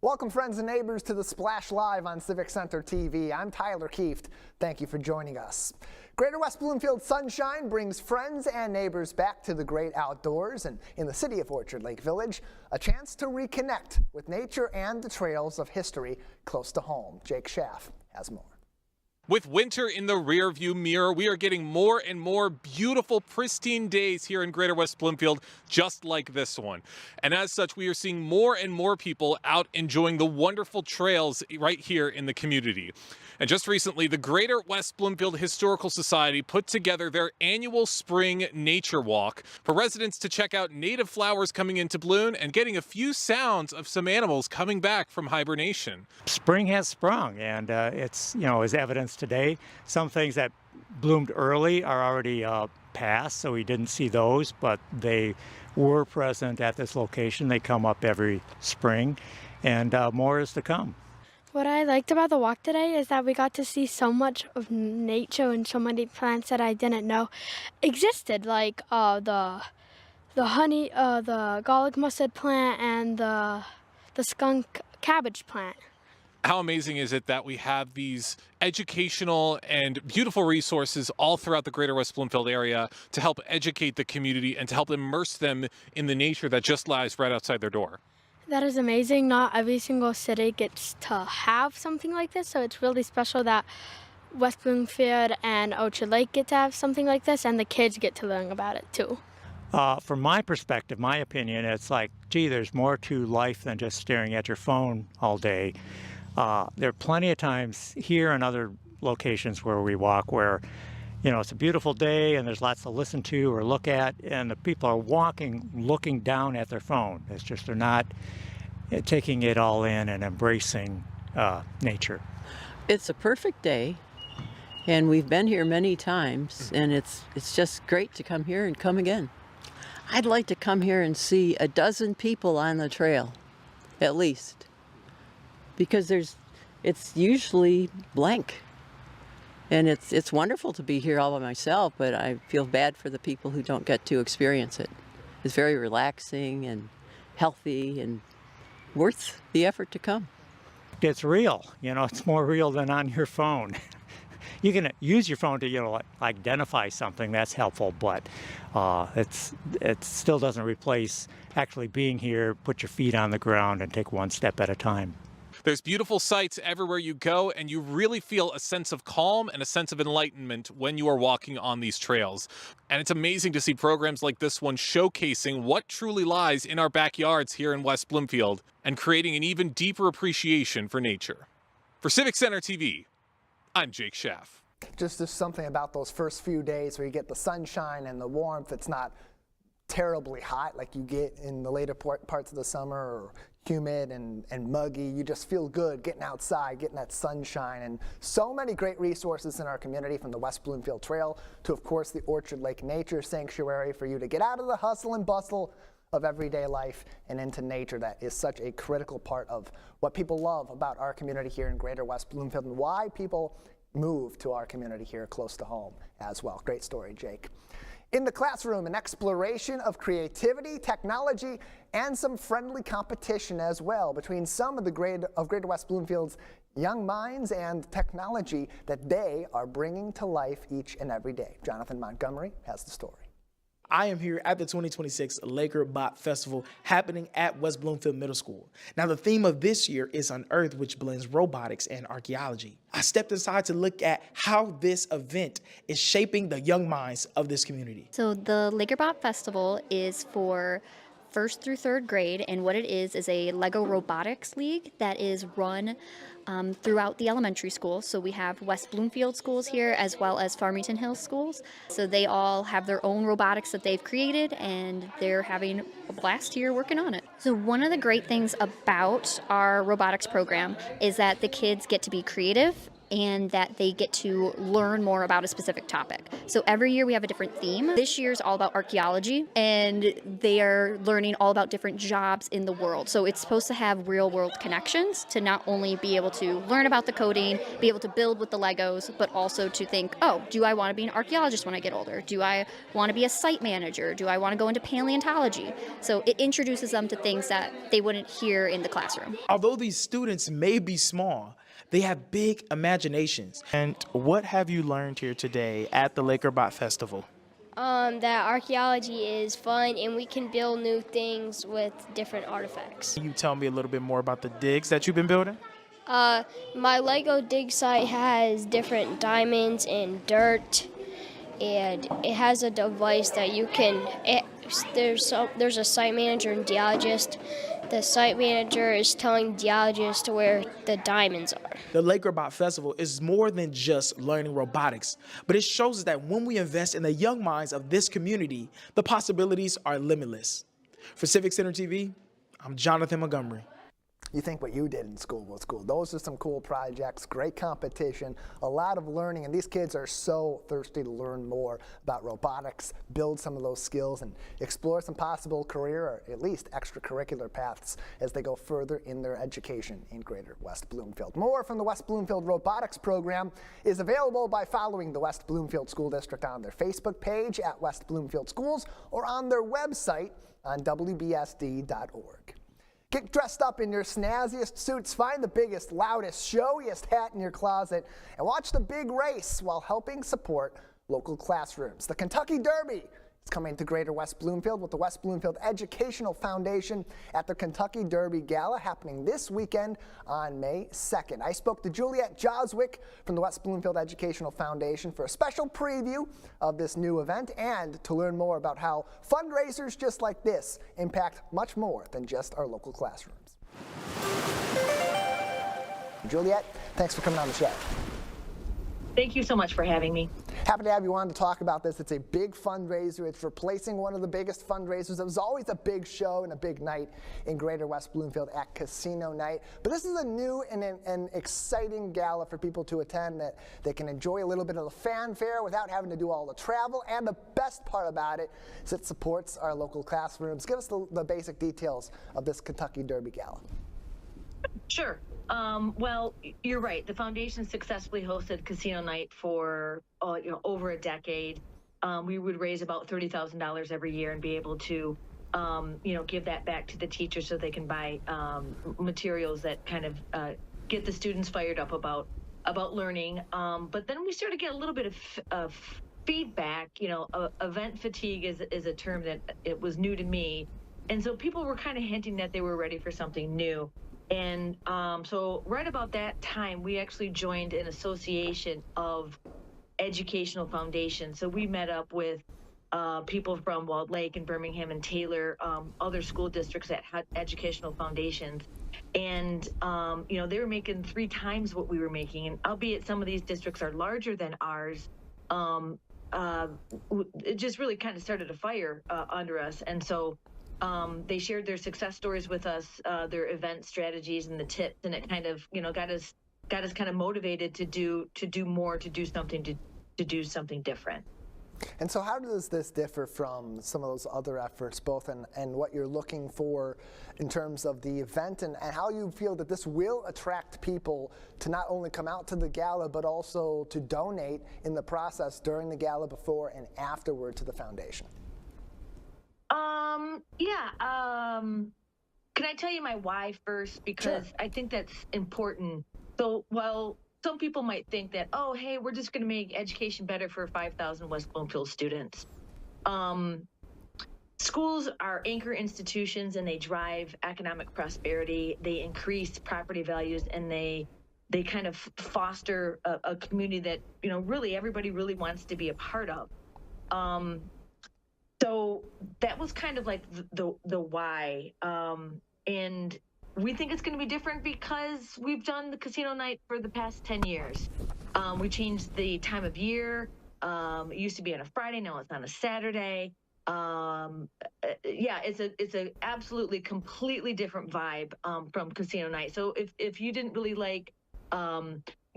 Welcome, friends and neighbors, to the Splash Live on Civic Center TV. I'm Tyler Kieft. Thank you for joining us. Greater West Bloomfield sunshine brings friends and neighbors back to the great outdoors, and in the city of Orchard Lake Village, a chance to reconnect with nature and the trails of history close to home. Jake Schaff has more. With winter in the rearview mirror, we are getting more and more beautiful, pristine days here in Greater West Bloomfield, just like this one. And as such, we are seeing more and more people out enjoying the wonderful trails right here in the community. And just recently, the Greater West Bloomfield Historical Society put together their annual spring nature walk for residents to check out native flowers coming into bloom and getting a few sounds of some animals coming back from hibernation. Spring has sprung, and it's, as evidence today. Some things that bloomed early are already past, so we didn't see those, but they were present at this location. They come up every spring, and more is to come. What I liked about the walk today is that we got to see so much of nature and so many plants that I didn't know existed, like the honey, the garlic mustard plant, and the skunk cabbage plant. How amazing is it that we have these educational and beautiful resources all throughout the Greater West Bloomfield area to help educate the community and to help immerse them in the nature that just lies right outside their door. That is amazing. Not every single city gets to have something like this, so it's really special that West Bloomfield and Orchard Lake get to have something like this, and the kids get to learn about it too. From my perspective, my opinion, it's like, gee, there's more to life than just staring at your phone all day. There are plenty of times here and other locations where we walk where, it's a beautiful day and there's lots to listen to or look at, and the people are walking, looking down at their phone. It's just they're not taking it all in and embracing nature. It's a perfect day, and we've been here many times, and it's just great to come here and come again. I'd like to come here and see a dozen people on the trail, at least, because it's usually blank. And it's wonderful to be here all by myself, but I feel bad for the people who don't get to experience it. It's very relaxing and healthy and worth the effort to come. It's real, it's more real than on your phone. You can use your phone to, identify something, that's helpful, but it still doesn't replace actually being here, put your feet on the ground and take one step at a time. There's beautiful sights everywhere you go, and you really feel a sense of calm and a sense of enlightenment when you are walking on these trails. And it's amazing to see programs like this one showcasing what truly lies in our backyards here in West Bloomfield and creating an even deeper appreciation for nature. For Civic Center TV, I'm Jake Schaff. Just something about those first few days where you get the sunshine and the warmth. It's not terribly hot like you get in the later parts of the summer, or humid and muggy. You just feel good getting outside, getting that sunshine, and so many great resources in our community, from the West Bloomfield Trail to, of course, the Orchard Lake Nature Sanctuary, for you to get out of the hustle and bustle of everyday life and into nature. That is such a critical part of what people love about our community here in Greater West Bloomfield, and why people move to our community here close to home as well. Great story, Jake. In the classroom, an exploration of creativity, technology, and some friendly competition as well between some of the Greater West Bloomfield's young minds and technology that they are bringing to life each and every day. Jonathan Montgomery has the story. I am here at the 2026 Laker Bot Festival happening at West Bloomfield Middle School. Now, the theme of this year is Unearthed, which blends robotics and archaeology. I stepped inside to look at how this event is shaping the young minds of this community. So the Laker Bot Festival is for 1st through 3rd grade, and what it is a Lego Robotics League that is run throughout the elementary schools. So we have West Bloomfield schools here as well as Farmington Hills schools. So they all have their own robotics that they've created, and they're having a blast here working on it. So one of the great things about our robotics program is that the kids get to be creative and that they get to learn more about a specific topic. So every year we have a different theme. This year's all about archaeology, and they are learning all about different jobs in the world. So it's supposed to have real world connections to not only be able to learn about the coding, be able to build with the Legos, but also to think, oh, do I want to be an archaeologist when I get older? Do I want to be a site manager? Do I want to go into paleontology? So it introduces them to things that they wouldn't hear in the classroom. Although these students may be small, they have big imaginations. And what have you learned here today at the Laker Bot Festival? That archaeology is fun and we can build new things with different artifacts. Can you tell me a little bit more about the digs that you've been building? My Lego dig site has different diamonds and dirt, and it has a device that you can. There's a site manager and geologist. The site manager is telling geologists where the diamonds are. The Laker Bot Festival is more than just learning robotics, but it shows us that when we invest in the young minds of this community, the possibilities are limitless. For Civic Center TV, I'm Jonathan Montgomery. You think what you did in school was cool. Those are some cool projects, great competition, a lot of learning, and these kids are so thirsty to learn more about robotics, build some of those skills, and explore some possible career or at least extracurricular paths as they go further in their education in Greater West Bloomfield. More from the West Bloomfield Robotics Program is available by following the West Bloomfield School District on their Facebook page at West Bloomfield Schools or on their website on wbsd.org. Get dressed up in your snazziest suits, find the biggest, loudest, showiest hat in your closet, and watch the big race while helping support local classrooms. The Kentucky Derby is coming to Greater West Bloomfield with the West Bloomfield Educational Foundation at the Kentucky Derby Gala happening this weekend on May 2nd. I spoke to Juliet Joswick from the West Bloomfield Educational Foundation for a special preview of this new event and to learn more about how fundraisers just like this impact much more than just our local classrooms. Juliet, thanks for coming on the show. Thank you so much for having me. Happy to have you on to talk about this. It's a big fundraiser. It's replacing one of the biggest fundraisers. It was always a big show and a big night in Greater West Bloomfield at Casino Night. But this is a new and an exciting gala for people to attend that they can enjoy a little bit of the fanfare without having to do all the travel. And the best part about it is it supports our local classrooms. Give us the basic details of this Kentucky Derby Gala. Sure. Well, you're right. The foundation successfully hosted Casino Night for over a decade. We would raise about $30,000 every year and be able to, give that back to the teachers so they can buy materials that kind of get the students fired up about learning. But then we started to get a little bit of feedback. Event fatigue is a term that it was new to me, and so people were kind of hinting that they were ready for something new. And so right about that time, we actually joined an association of educational foundations. So we met up with people from Walled Lake and Birmingham and Taylor, other school districts that had educational foundations. And, they were making 3 times what we were making. And albeit some of these districts are larger than ours, it just really kind of started a fire under us. And so they shared their success stories with us, their event strategies and the tips, and it kind of, got us kind of motivated to do more, to do something different. And so how does this differ from some of those other efforts, both in what you're looking for in terms of the event and how you feel that this will attract people to not only come out to the gala, but also to donate in the process during the gala, before and afterward to the foundation? Can I tell you my why first? Because Sure. I think that's important. So while some people might think that, oh, hey, we're just going to make education better for 5,000 West Bloomfield students. Schools are anchor institutions and they drive economic prosperity. They increase property values and they kind of foster a community that, really everybody really wants to be a part of. So that was kind of like the why. And we think it's going to be different because we've done the Casino Night for the past 10 years. We changed the time of year. It used to be on a Friday, now it's on a Saturday. It's a absolutely completely different vibe from Casino Night. So if you didn't really like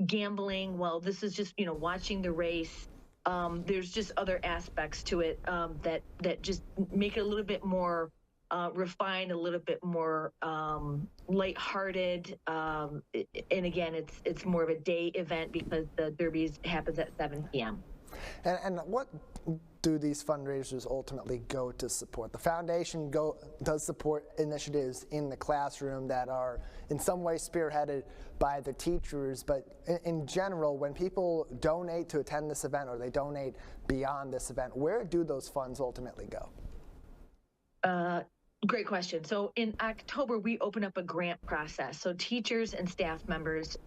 gambling. Well, this is just, watching the race. There's just other aspects to it that just make it a little bit more refined, a little bit more lighthearted. And again, it's more of a day event because the Derby happens at 7 p.m. And what do these fundraisers ultimately go to support? The foundation does support initiatives in the classroom that are in some way spearheaded by the teachers, but in general, when people donate to attend this event or they donate beyond this event, where do those funds ultimately go? Great question. So in October, we open up a grant process. So teachers and staff members,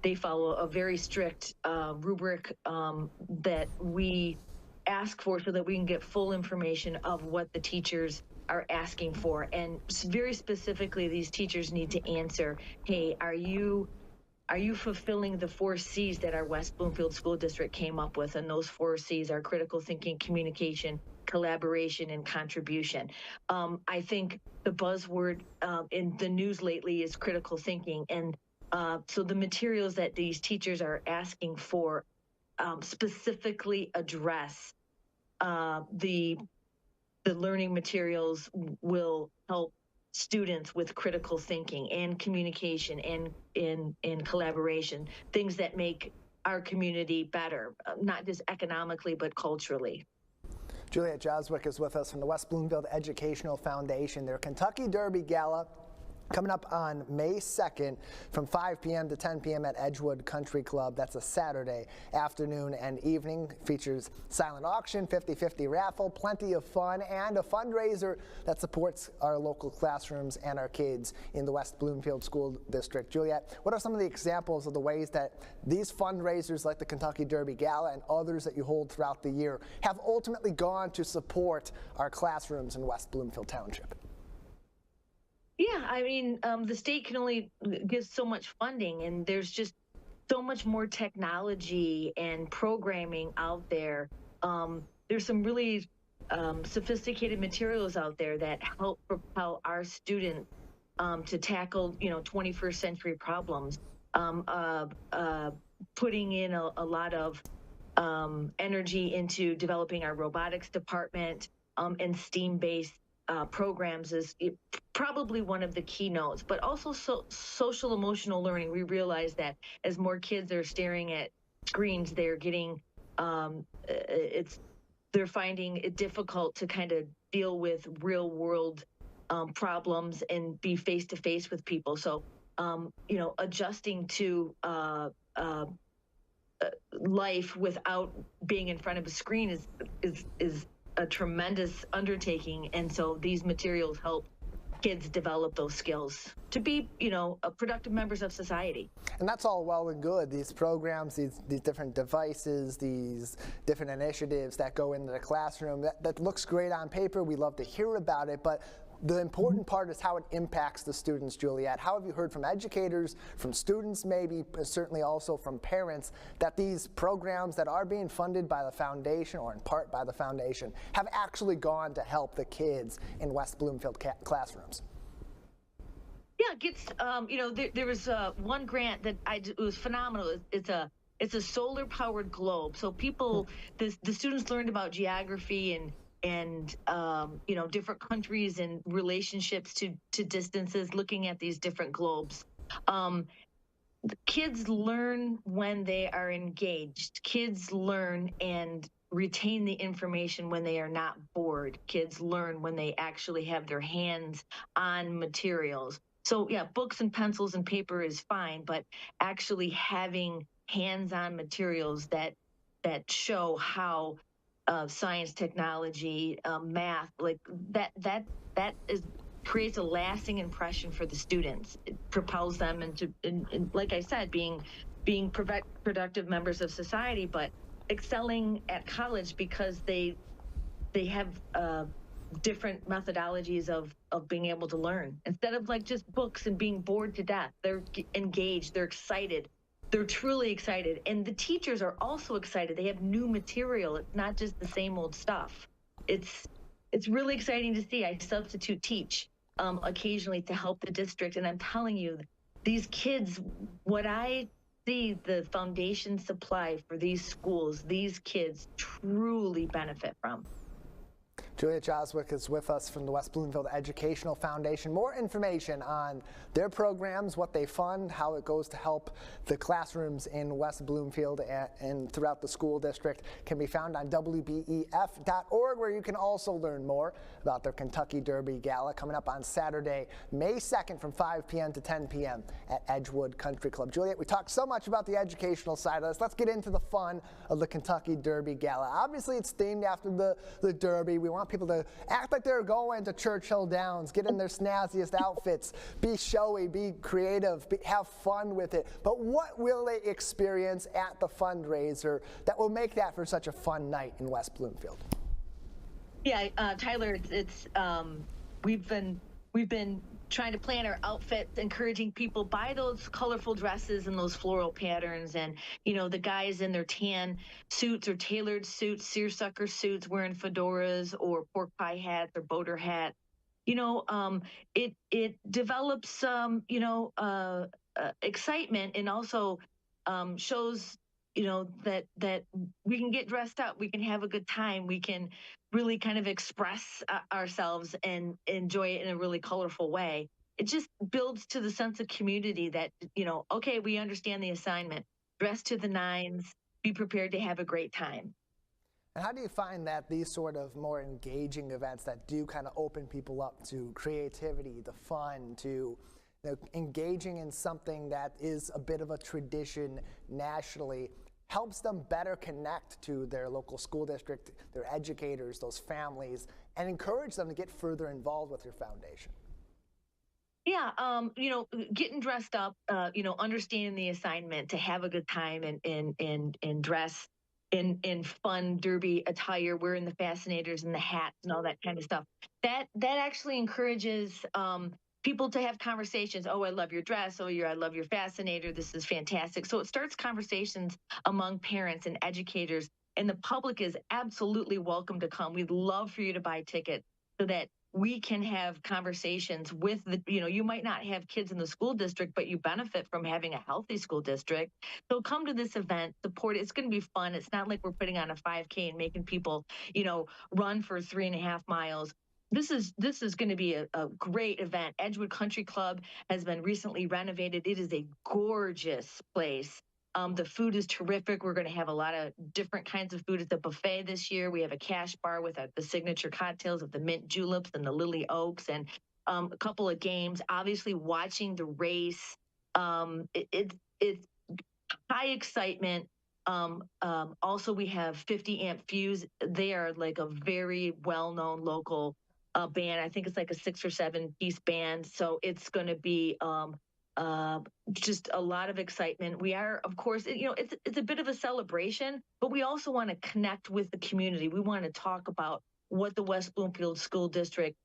they follow a very strict rubric that we ask for so that we can get full information of what the teachers are asking for. And very specifically, these teachers need to answer, hey, are you fulfilling the 4 C's that our West Bloomfield School District came up with? And those 4 C's are critical thinking, communication, collaboration, and contribution. I think the buzzword in the news lately is critical thinking. And so the materials that these teachers are asking for specifically address the learning materials will help students with critical thinking and communication and in collaboration, things that make our community better, not just economically, but culturally. Juliet Joswick is with us from the West Bloomfield Educational Foundation. Their Kentucky Derby Gala coming up on May 2nd from 5 p.m. to 10 p.m. at Edgewood Country Club. That's a Saturday afternoon and evening. Features silent auction, 50-50 raffle, plenty of fun, and a fundraiser that supports our local classrooms and our kids in the West Bloomfield School District. Juliet, what are some of the examples of the ways that these fundraisers like the Kentucky Derby Gala and others that you hold throughout the year have ultimately gone to support our classrooms in West Bloomfield Township? Yeah, I mean, the state can only give so much funding, and there's just so much more technology and programming out there. There's some really sophisticated materials out there that help propel our students to tackle, 21st century problems. Putting in a lot of energy into developing our robotics department and STEAM-based programs is probably one of the keynotes, but also social emotional learning. We realize that as more kids are staring at screens, they're getting they're finding it difficult to kind of deal with real world problems and be face to face with people. So adjusting to life without being in front of a screen is a tremendous undertaking, and so these materials help kids develop those skills to be, productive members of society. And that's all well and good. These programs, these different devices, these different initiatives that go into the classroom, that looks great on paper. We love to hear about it, but the important part is how it impacts the students, Juliet. How have you heard from educators, from students maybe, certainly also from parents, that these programs that are being funded by the foundation or in part by the foundation have actually gone to help the kids in West Bloomfield classrooms? Yeah, it gets, there was one grant that it was phenomenal. It's a solar powered globe. So people, the students learned about geography and different countries and relationships to distances, looking at these different globes. The kids learn when they are engaged. Kids learn and retain the information when they are not bored. Kids learn when they actually have their hands on materials. So yeah, books and pencils and paper is fine, but actually having hands-on materials that show how science, technology, math, like that creates a lasting impression for the students. It propels them into, like I said, being productive members of society, but excelling at college because they have different methodologies of being able to learn. Instead of like just books and being bored to death, they're engaged, they're excited. They're truly excited, and the teachers are also excited. They have new material. It's not just the same old stuff. It's really exciting to see. I substitute teach occasionally to help the district, and I'm telling you, these kids, what I see the foundation supply for these schools, these kids truly benefit from. Julia Joswick is with us from the West Bloomfield Educational Foundation. More information on their programs, what they fund, how it goes to help the classrooms in West Bloomfield and throughout the school district can be found on WBEF.org, where you can also learn more about their Kentucky Derby Gala coming up on Saturday, May 2nd from 5 p.m. to 10 p.m. at Edgewood Country Club. Juliet, we talked so much about the educational side of this. Let's get into the fun of the Kentucky Derby Gala. Obviously, it's themed after the Derby. We want people to act like they're going to Churchill Downs, get in their snazziest outfits, be showy, be creative, have fun with it. But what will they experience at the fundraiser that will make that for such a fun night in West Bloomfield? Yeah, Tyler, we've been trying to plan our outfits, encouraging people buy those colorful dresses and those floral patterns, and the guys in their tan suits or tailored suits, seersucker suits, wearing fedoras or pork pie hats or boater hats. It develops excitement, and also shows that we can get dressed up, we can have a good time, we can really kind of express ourselves and enjoy it in a really colorful way. It just builds to the sense of community that, okay, we understand the assignment, dress to the nines, be prepared to have a great time. And how do you find that these sort of more engaging events that do kind of open people up to creativity, the fun, to engaging in something that is a bit of a tradition nationally, helps them better connect to their local school district, their educators, those families, and encourage them to get further involved with your foundation? Yeah, getting dressed up, understanding the assignment, to have a good time and dress in fun derby attire, wearing the fascinators and the hats and all that kind of stuff. That actually encourages people to have conversations. Oh, I love your dress. Oh, I love your fascinator. This is fantastic. So it starts conversations among parents and educators, and the public is absolutely welcome to come. We'd love for you to buy tickets so that we can have conversations with you might not have kids in the school district, but you benefit from having a healthy school district. So come to this event, support it. It's going to be fun. It's not like we're putting on a 5K and making people, run for 3.5 miles. This is going to be a great event. Edgewood Country Club has been recently renovated. It is a gorgeous place. The food is terrific. We're going to have a lot of different kinds of food at the buffet this year. We have a cash bar with the signature cocktails of the mint juleps and the lily oaks, and a couple of games. Obviously, watching the race. It's high excitement. Also, we have 50 Amp Fuse. They are like a very well-known local band. I think it's like a 6 or 7 piece band. So it's going to be just a lot of excitement. We are, of course, it's a bit of a celebration, but we also want to connect with the community. We want to talk about what the West Bloomfield School District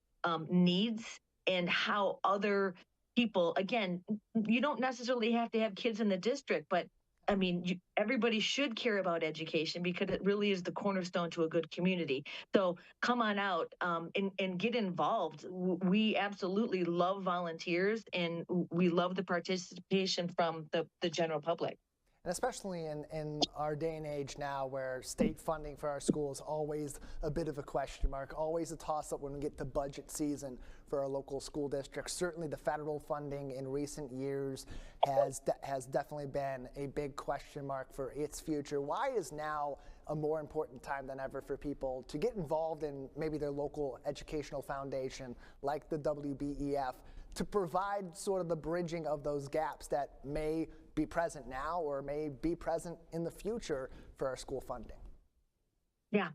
needs, and how other people, again, you don't necessarily have to have kids in the district, but I mean, everybody should care about education, because it really is the cornerstone to a good community. So come on out and get involved. We absolutely love volunteers, and we love the participation from the general public. And especially in our day and age now, where state funding for our schools is always a bit of a question mark, always a toss-up when we get to budget season for our local school districts. Certainly the federal funding in recent years has definitely been a big question mark for its future. Why is now a more important time than ever for people to get involved in maybe their local educational foundation like the WBEF, to provide sort of the bridging of those gaps that may be present now or may be present in the future for our school funding? Yeah.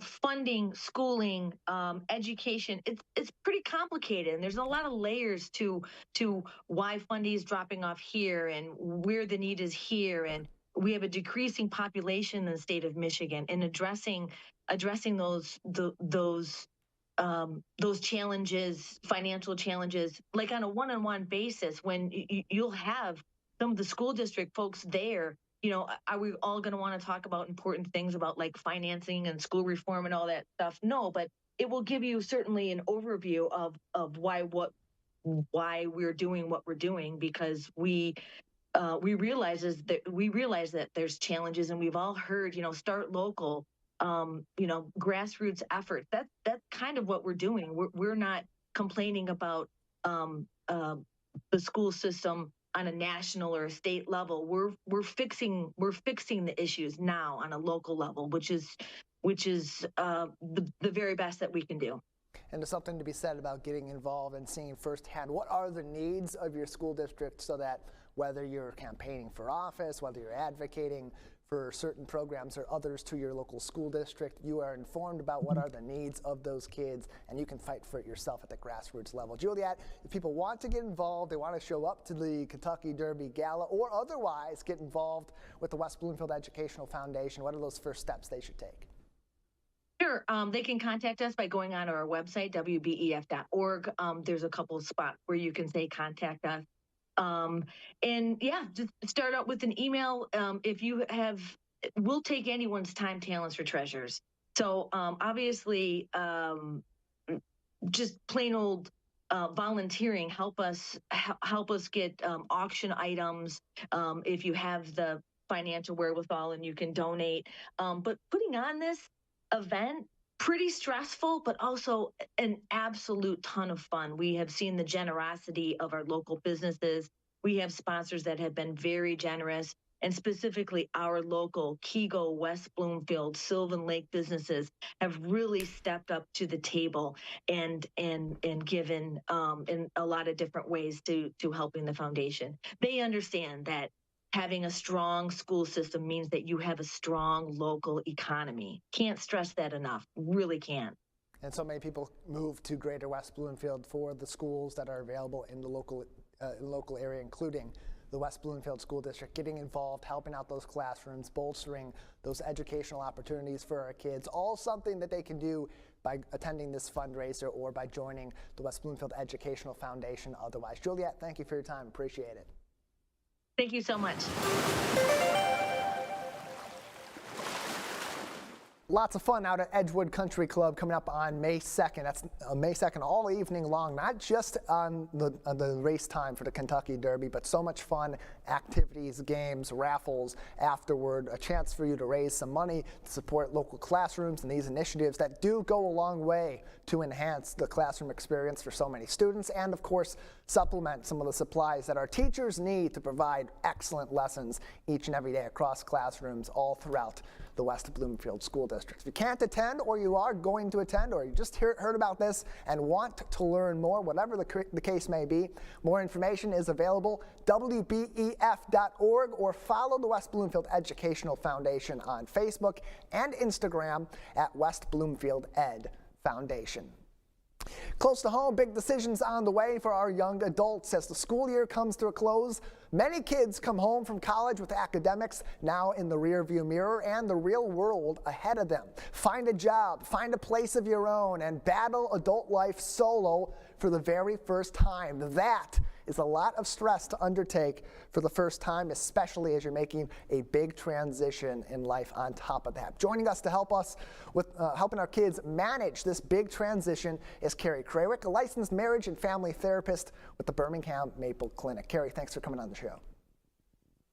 Funding, schooling, education, it's pretty complicated, and there's a lot of layers to why funding is dropping off here and where the need is here. And we have a decreasing population in the state of Michigan, and addressing those challenges, financial challenges, like on a one-on-one basis, when you'll have some of the school district folks there. Are we all going to want to talk about important things about like financing and school reform and all that stuff? No, but it will give you certainly an overview of why we're doing what we're doing, because we we realize that there's challenges, and we've all heard, start local, grassroots effort. That's kind of what we're doing. We're not complaining about the school system on a national or a state level. We're fixing the issues now on a local level, which is the very best that we can do. And there's something to be said about getting involved and seeing firsthand what are the needs of your school district, so that whether you're campaigning for office, whether you're advocating for certain programs or others to your local school district, you are informed about what are the needs of those kids, and you can fight for it yourself at the grassroots level. Juliet, if people want to get involved, they want to show up to the Kentucky Derby Gala or otherwise get involved with the West Bloomfield Educational Foundation, what are those first steps they should take? Sure. They can contact us by going on our website, wbef.org. There's a couple of spots where you can say contact us. And yeah, just start out with an email. If you have, we'll take anyone's time, talents, or treasures. So obviously, just plain old volunteering, help us get auction items. If you have the financial wherewithal and you can donate. But putting on this event, pretty stressful, but also an absolute ton of fun. We have seen the generosity of our local businesses. We have sponsors that have been very generous, and specifically our local Kego, West Bloomfield, Sylvan Lake businesses have really stepped up to the table and given in a lot of different ways to helping the foundation. They understand that having a strong school system means that you have a strong local economy. Can't stress that enough. Really can't. And so many people move to Greater West Bloomfield for the schools that are available in the local area, including the West Bloomfield School District, getting involved, helping out those classrooms, bolstering those educational opportunities for our kids, all something that they can do by attending this fundraiser or by joining the West Bloomfield Educational Foundation otherwise. Juliet, thank you for your time. Appreciate it. Thank you so much. Lots of fun out at Edgewood Country Club coming up on May 2nd. That's May 2nd all evening long, not just on the race time for the Kentucky Derby, but so much fun, activities, games, raffles afterward, a chance for you to raise some money to support local classrooms and these initiatives that do go a long way to enhance the classroom experience for so many students, and of course supplement some of the supplies that our teachers need to provide excellent lessons each and every day across classrooms all throughout the West Bloomfield School District. If you can't attend, or you are going to attend, or you just heard about this and want to learn more, whatever the case may be, more information is available, wbef.org, or follow the West Bloomfield Educational Foundation on Facebook and Instagram at West Bloomfield Ed Foundation. Close to home, big decisions on the way for our young adults as the school year comes to a close. Many kids come home from college with academics now in the rearview mirror and the real world ahead of them. Find a job, find a place of your own, and battle adult life solo for the very first time. That is a lot of stress to undertake for the first time, especially as you're making a big transition in life on top of that. Joining us to help us with helping our kids manage this big transition is Carrie Krawick, a licensed marriage and family therapist with the Birmingham Maple Clinic. Carrie, thanks for coming on the show.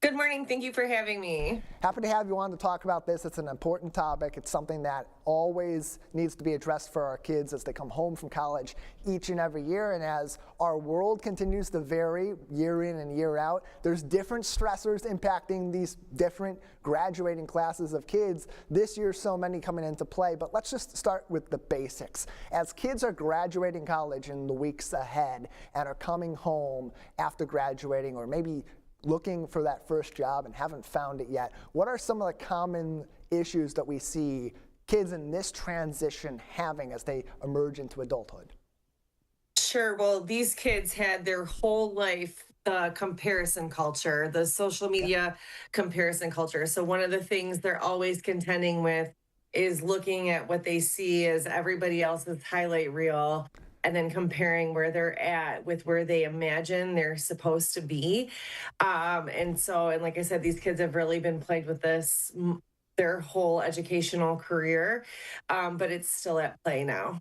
Good morning. Thank you for having me. Happy to have you on to talk about this. It's an important topic. It's something that always needs to be addressed for our kids as they come home from college each and every year. And as our world continues to vary year in and year out, there's different stressors impacting these different graduating classes of kids. This year, so many coming into play. But let's just start with the basics. As kids are graduating college in the weeks ahead and are coming home after graduating, or maybe looking for that first job and haven't found it yet, what are some of the common issues that we see kids in this transition having as they emerge into adulthood? Sure. Well, these kids had their whole life comparison culture, the social media comparison culture. So one of the things they're always contending with is looking at what they see as everybody else's highlight reel, and then comparing where they're at with where they imagine they're supposed to be. And like I said, these kids have really been plagued with this their whole educational career, but it's still at play now.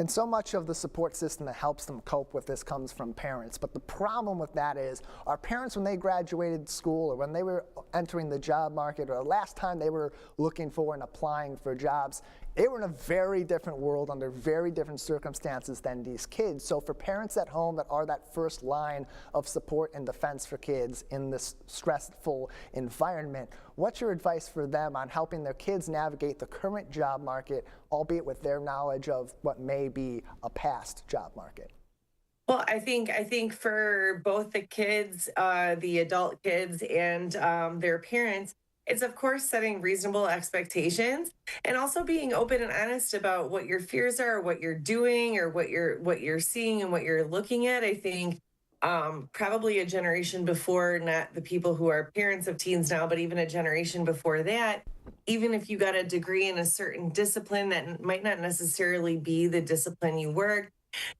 And so much of the support system that helps them cope with this comes from parents. But the problem with that is our parents, when they graduated school or when they were entering the job market or the last time they were looking for and applying for jobs, they were in a very different world under very different circumstances than these kids. So for parents at home that are that first line of support and defense for kids in this stressful environment, what's your advice for them on helping their kids navigate the current job market, albeit with their knowledge of what may be a past job market? Well, I think for both the kids, the adult kids, and their parents, it's of course setting reasonable expectations and also being open and honest about what your fears are, what you're doing, or what you're seeing and what you're looking at. I think probably a generation before, not the people who are parents of teens now, but even a generation before that, even if you got a degree in a certain discipline that might not necessarily be the discipline you worked,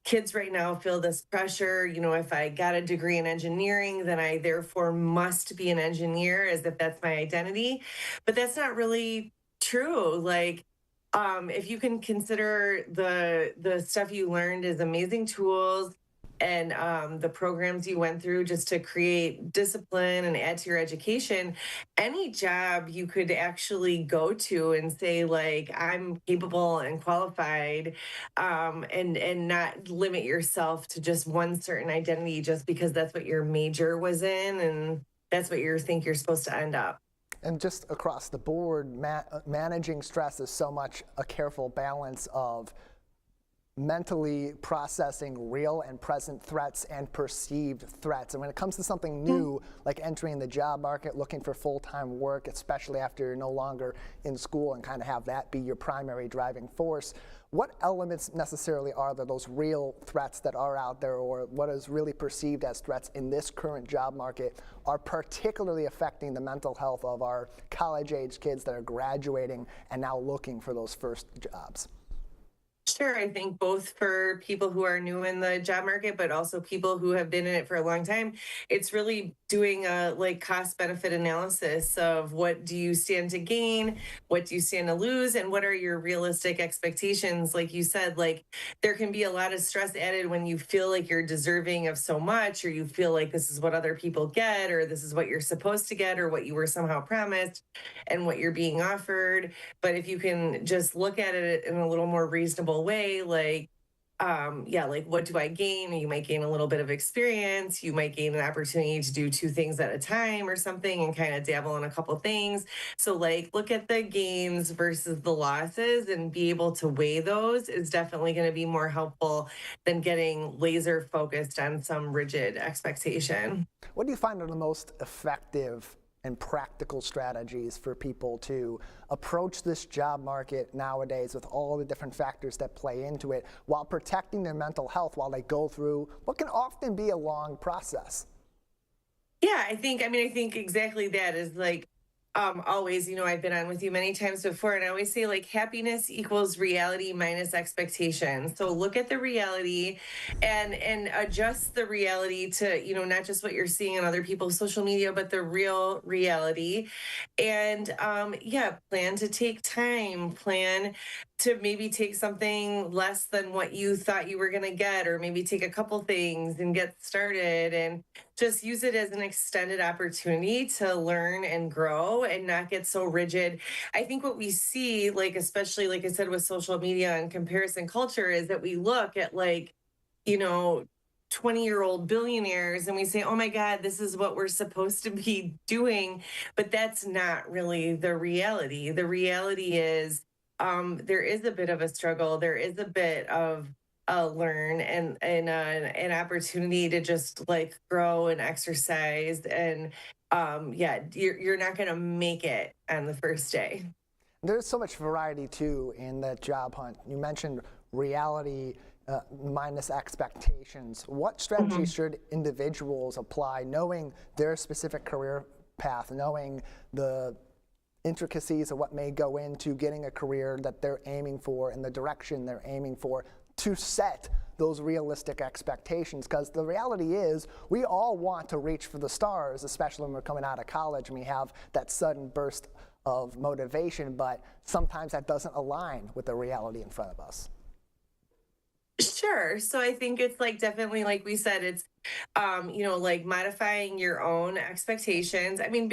kids right now feel this pressure. You know, if I got a degree in engineering, then I therefore must be an engineer, as if that's my identity. But that's not really true. Like, if you can consider the stuff you learned as amazing tools and the programs you went through just to create discipline and add to your education, any job you could actually go to and say, like, I'm capable and qualified, and not limit yourself to just one certain identity just because that's what your major was in and that's what you think you're supposed to end up. And just across the board, managing stress is so much a careful balance of mentally processing real and present threats and perceived threats. And when it comes to something new, like entering the job market, looking for full-time work, especially after you're no longer in school and kind of have that be your primary driving force, what elements necessarily are there, those real threats that are out there, or what is really perceived as threats in this current job market, are particularly affecting the mental health of our college-age kids that are graduating and now looking for those first jobs? Sure, I think both for people who are new in the job market, but also people who have been in it for a long time, it's really doing a like cost benefit analysis of what do you stand to gain, what do you stand to lose, and what are your realistic expectations. Like you said, like there can be a lot of stress added when you feel like you're deserving of so much, or you feel like this is what other people get, or this is what you're supposed to get, or what you were somehow promised and what you're being offered. But if you can just look at it in a little more reasonable way, like like what do I gain? You might gain a little bit of experience, you might gain an opportunity to do two things at a time or something and kind of dabble in a couple things. So like look at the gains versus the losses and be able to weigh those is definitely going to be more helpful than getting laser focused on some rigid expectation. What do you find are the most effective and practical strategies for people to approach this job market nowadays with all the different factors that play into it while protecting their mental health while they go through what can often be a long process? Yeah, I think exactly that is like, always, you know, I've been on with you many times before, and I always say like happiness equals reality minus expectation. So look at the reality and adjust the reality to, you know, not just what you're seeing on other people's social media, but the real reality. And plan to take time, plan to maybe take something less than what you thought you were going to get, or maybe take a couple things and get started and just use it as an extended opportunity to learn and grow and not get so rigid. I think what we see, like, especially like I said, with social media and comparison culture, is that we look at like, you know, 20-year-old billionaires and we say, oh my God, this is what we're supposed to be doing. But that's not really the reality. The reality is there is a bit of a struggle. There is a bit of learn and an opportunity to just like grow and exercise. And you're not going to make it on the first day. There's so much variety too in that job hunt. You mentioned reality minus expectations. What strategies should individuals apply knowing their specific career path, knowing the intricacies of what may go into getting a career that they're aiming for and the direction they're aiming for, to set those realistic expectations? Because the reality is we all want to reach for the stars, especially when we're coming out of college and we have that sudden burst of motivation, but sometimes that doesn't align with the reality in front of us. Sure. So I think it's like definitely like we said, it's like modifying your own expectations. I mean,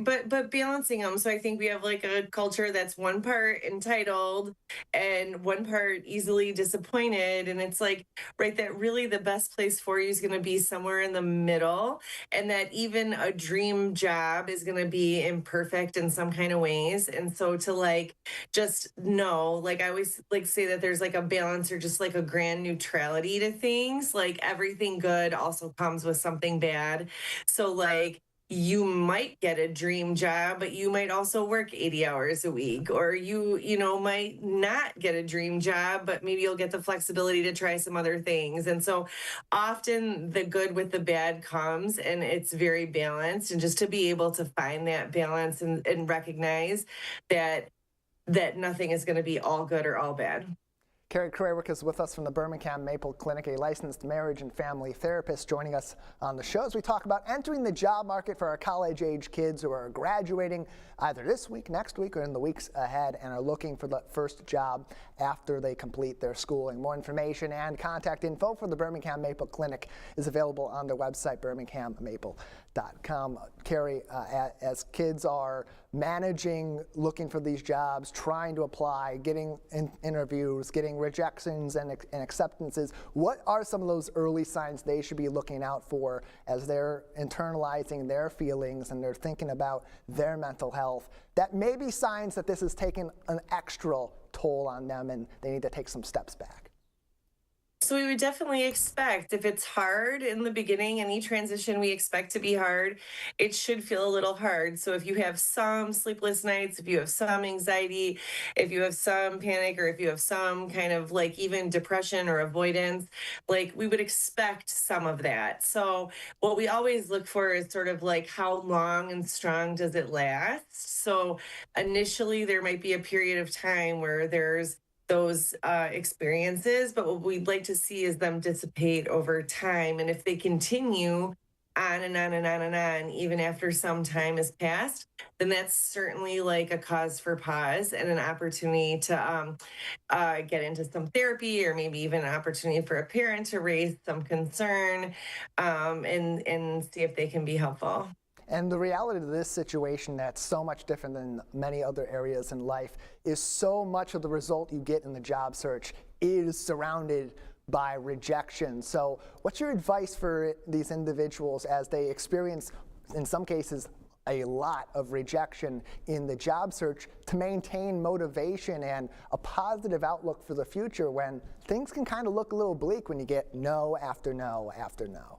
but balancing them. So I think we have like a culture that's one part entitled and one part easily disappointed, and it's like right that really the best place for you is going to be somewhere in the middle, and that even a dream job is going to be imperfect in some kind of ways. And so to like just know, like I always like say that there's like a balance or just like a grand neutrality to things. Like everything good also comes with something bad. So like you might get a dream job, but you might also work 80 hours a week, or might not get a dream job, but maybe you'll get the flexibility to try some other things. And so often the good with the bad comes, and it's very balanced. And just to be able to find that balance and recognize that nothing is going to be all good or all bad. Carrie Krawick is with us from the Birmingham Maple Clinic, a licensed marriage and family therapist, joining us on the show as we talk about entering the job market for our college-age kids who are graduating either this week, next week, or in the weeks ahead and are looking for the first job after they complete their schooling. More information and contact info for the Birmingham Maple Clinic is available on their website, birminghammaple.com. Carrie, as kids are managing, looking for these jobs, trying to apply, getting interviews, getting rejections and acceptances, what are some of those early signs they should be looking out for as they're internalizing their feelings and they're thinking about their mental health that may be signs that this is taking an extra toll on them and they need to take some steps back? So we would definitely expect, if it's hard in the beginning, any transition we expect to be hard, it should feel a little hard. So if you have some sleepless nights, if you have some anxiety, if you have some panic, or if you have some kind of like even depression or avoidance, like we would expect some of that. So what we always look for is sort of like how long and strong does it last? So initially there might be a period of time where there's those experiences, but what we'd like to see is them dissipate over time. And if they continue on and on and on and on, even after some time has passed, then that's certainly like a cause for pause and an opportunity to get into some therapy, or maybe even an opportunity for a parent to raise some concern and see if they can be helpful. And the reality of this situation that's so much different than many other areas in life is so much of the result you get in the job search is surrounded by rejection. So what's your advice for these individuals as they experience, in some cases, a lot of rejection in the job search to maintain motivation and a positive outlook for the future when things can kind of look a little bleak when you get no after no after no?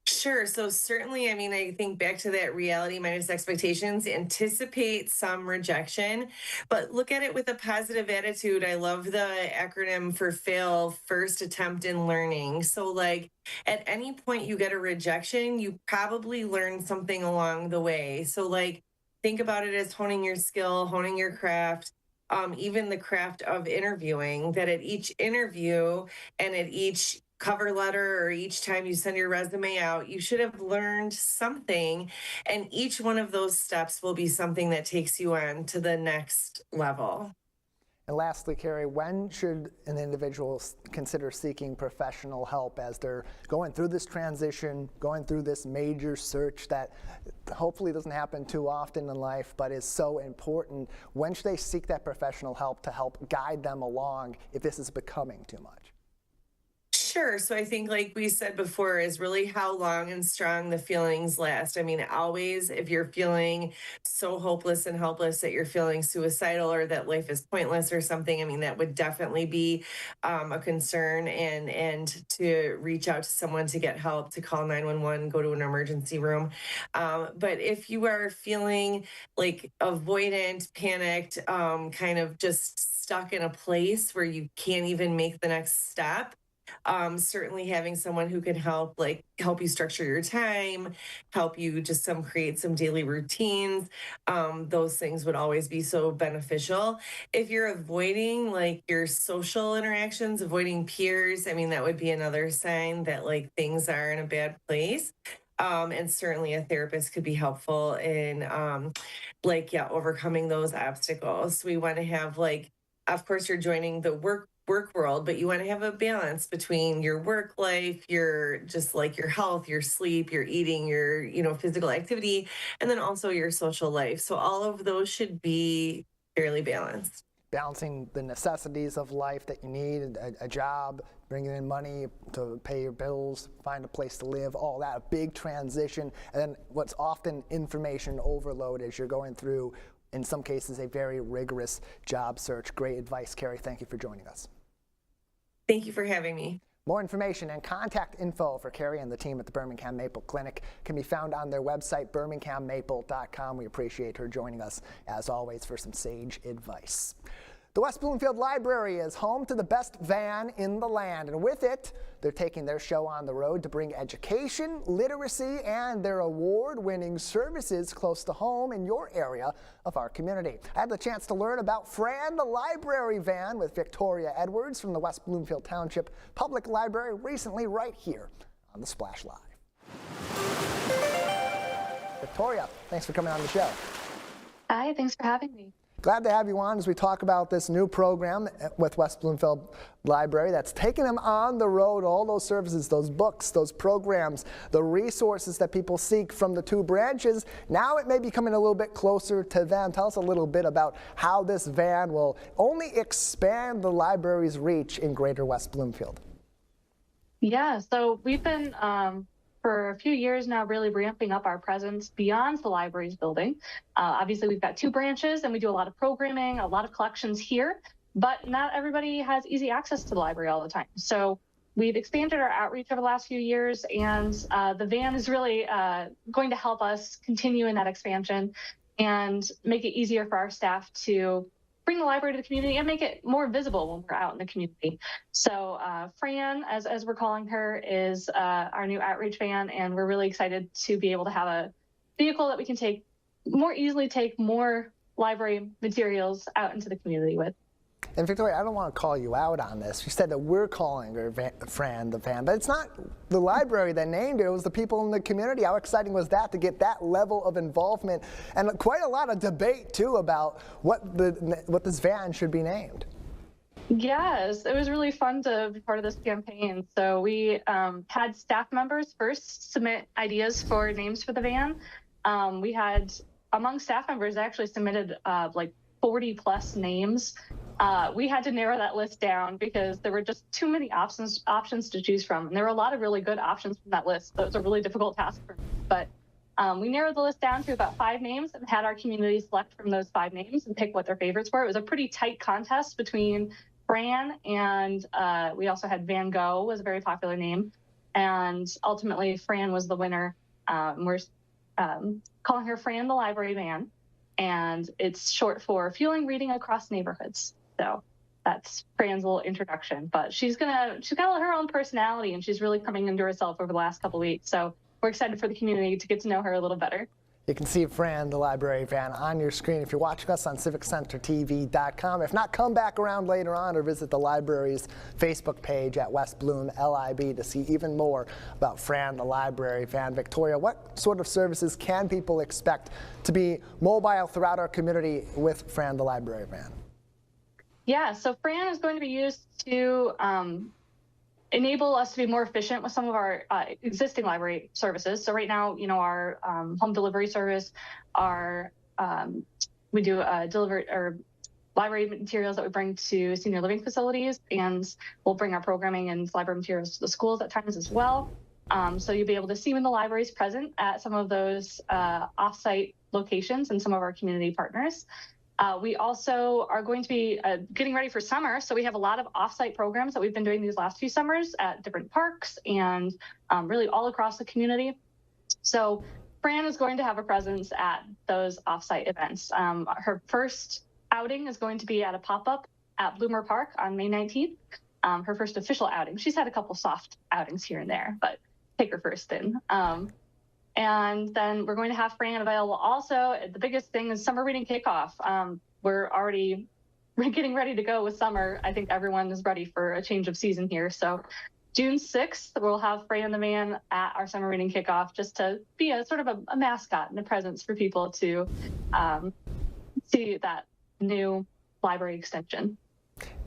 Sure. So certainly, I mean, I think back to that reality minus expectations, anticipate some rejection, but look at it with a positive attitude. I love the acronym for FAIL, first attempt in learning. So like at any point you get a rejection, you probably learned something along the way. So like think about it as honing your skill, honing your craft. Even the craft of interviewing, that at each interview and at each cover letter or each time you send your resume out, you should have learned something. And each one of those steps will be something that takes you on to the next level. And lastly, Carrie, when should an individual consider seeking professional help as they're going through this transition, going through this major search that hopefully doesn't happen too often in life, but is so important? When should they seek that professional help to help guide them along if this is becoming too much? Sure. So I think, like we said before, is really how long and strong the feelings last. I mean, always, if you're feeling so hopeless and helpless that you're feeling suicidal or that life is pointless or something, I mean, that would definitely be a concern, and to reach out to someone to get help, to call 911, go to an emergency room. But if you are feeling like avoidant, panicked, kind of just stuck in a place where you can't even make the next step, certainly having someone who can help you structure your time, help you just create some daily routines, those things would always be so beneficial. If you're avoiding like your social interactions, avoiding peers, I mean, that would be another sign that like things are in a bad place. And certainly a therapist could be helpful in overcoming those obstacles. We want to have, like, of course, you're joining the work world, but you want to have a balance between your work life, your just like your health, your sleep, your eating, your, physical activity, and then also your social life. So all of those should be fairly balanced. Balancing the necessities of life that you need, a job, bringing in money to pay your bills, find a place to live, all that, a big transition. And then what's often information overload as you're going through, in some cases, a very rigorous job search. Great advice, Carrie. Thank you for joining us. Thank you for having me. More information and contact info for Carrie and the team at the Birmingham Maple Clinic can be found on their website, birminghammaple.com. We appreciate her joining us, as always, for some sage advice. The West Bloomfield Library is home to the best van in the land, and with it, they're taking their show on the road to bring education, literacy, and their award-winning services close to home in your area of our community. I had the chance to learn about Fran the Library Van with Victoria Edwards from the West Bloomfield Township Public Library recently right here on the Splash Live. Victoria, thanks for coming on the show. Hi, thanks for having me. Glad to have you on as we talk about this new program with West Bloomfield Library that's taking them on the road, all those services, those books, those programs, the resources that people seek from the two branches. Now it may be coming a little bit closer to them. Tell us a little bit about how this van will only expand the library's reach in Greater West Bloomfield. Yeah, so we've been for a few years now really ramping up our presence beyond the library's building. Obviously, we've got two branches and we do a lot of programming, a lot of collections here, but not everybody has easy access to the library all the time. So we've expanded our outreach over the last few years, and the van is really going to help us continue in that expansion and make it easier for our staff to bring the library to the community and make it more visible when we're out in the community. So Fran, as we're calling her, is our new outreach van, and we're really excited to be able to have a vehicle that we can more easily take more library materials out into the community with. And Victoria, I don't want to call you out on this. You said that we're calling her Fran the van, but it's not the library that named it. It was the people in the community. How exciting was that to get that level of involvement and quite a lot of debate too about what this van should be named. Yes, it was really fun to be part of this campaign. So we had staff members first submit ideas for names for the van. We had, among staff members, actually submitted like 40 plus names. We had to narrow that list down because there were just too many options to choose from. And there were a lot of really good options from that list. So it was a really difficult task for me. But we narrowed the list down to about 5 names and had our community select from those 5 names and pick what their favorites were. It was a pretty tight contest between Fran and we also had Van Gogh was a very popular name. And ultimately, Fran was the winner. We're calling her Fran the Library Van. And it's short for Fueling Reading Across Neighborhoods. So that's Fran's little introduction, but she's got her own personality, and she's really coming into herself over the last couple of weeks. So we're excited for the community to get to know her a little better. You can see Fran, the library van, on your screen if you're watching us on civiccentertv.com. If not, come back around later on or visit the library's Facebook page at West Bloom LIB to see even more about Fran, the library van. Victoria, what sort of services can people expect to be mobile throughout our community with Fran, the library van? Yeah, so Fran is going to be used to enable us to be more efficient with some of our existing library services. So right now, our home delivery service, we do deliver library materials that we bring to senior living facilities, and we'll bring our programming and library materials to the schools at times as well. So you'll be able to see when the library is present at some of those off-site locations and some of our community partners. We also are going to be getting ready for summer. So we have a lot of off-site programs that we've been doing these last few summers at different parks and really all across the community. So Fran is going to have a presence at those off-site events. Her first outing is going to be at a pop-up at Bloomer Park on May 19th. Her first official outing. She's had a couple soft outings here and there, but take her first in. And then we're going to have Fran available also. The biggest thing is summer reading kickoff. We're getting ready to go with summer. I think everyone is ready for a change of season here. So June 6th, we'll have Fran the Man at our summer reading kickoff just to be a sort of a mascot and a presence for people to see that new library extension.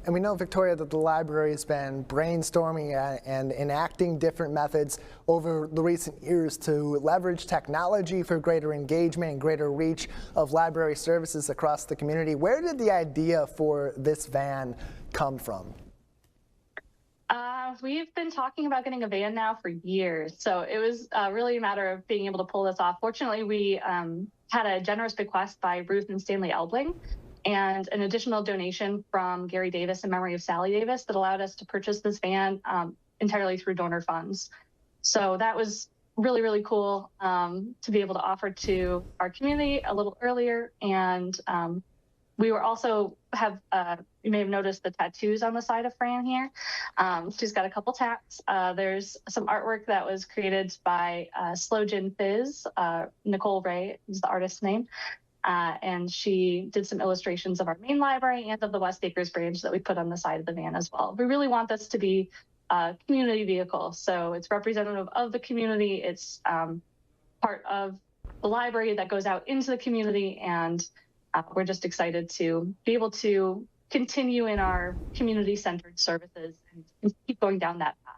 And we know, Victoria, that the library has been brainstorming and enacting different methods over the recent years to leverage technology for greater engagement and greater reach of library services across the community. Where did the idea for this van come from? We've been talking about getting a van now for years, so it was really a matter of being able to pull this off. Fortunately, we had a generous bequest by Ruth and Stanley Elbling and an additional donation from Gary Davis in memory of Sally Davis that allowed us to purchase this van entirely through donor funds. So that was really, really cool to be able to offer to our community a little earlier. And we were also you may have noticed the tattoos on the side of Fran here. She's got a couple tats. There's some artwork that was created by Slow Gin Fizz. Nicole Ray is the artist's name. And she did some illustrations of our main library and of the West Acres branch that we put on the side of the van as well. We really want this to be a community vehicle. So it's representative of the community. It's part of the library that goes out into the community. And we're just excited to be able to continue in our community-centered services and keep going down that path.